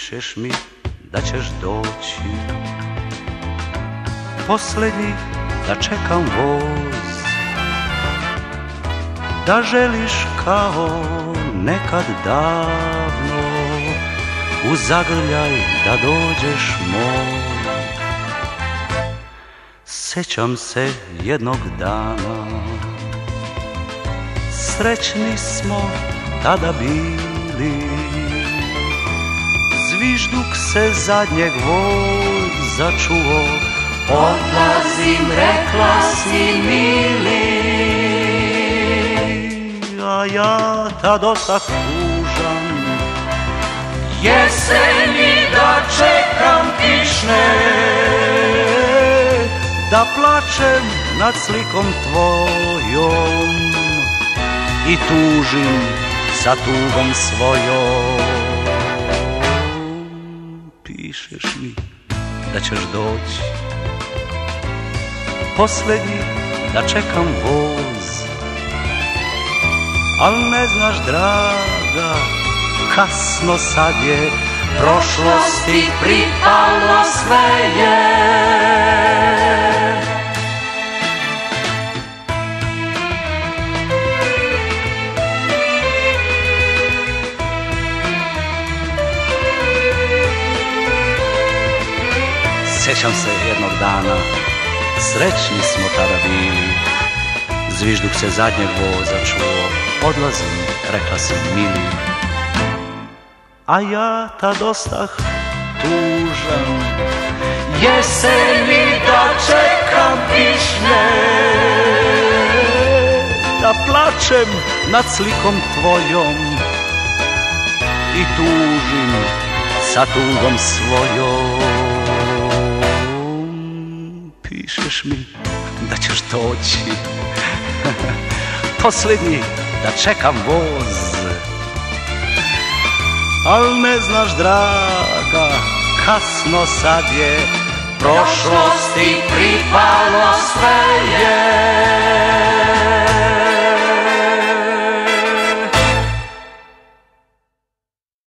pišeš mi da ćeš doći, posljednji da čekam voz, da želiš kao nekad davno u zagrljaj da dođeš moj. Sjećam se jednog dana, srećni smo tada bili, zvižduk se zadnjeg voza čuo, odlazim, rekla si mili. A ja tad ostah tužan, jeseni da čekam kišne, da plačem nad slikom tvojom i tužim za tugom svojom. Pišeš mi da ćeš doći, posljednji da čekam voz, al ne znaš draga, kasno sad je, prošlosti pripalo sve je. Sjećam se jednog dana, srećni smo tada bili, zvižduk se zadnjeg voza čuo, odlazim, rekla si mili. A ja tad ostah tužan, jeseni da čekam kišne, da plačem nad slikom tvojom i tužim sa tugom svojom. Pišeš mi da ćeš doći, posljednji da čekam voz, al ne znaš draga, kasno sad je, prošlosti pripalo sve je.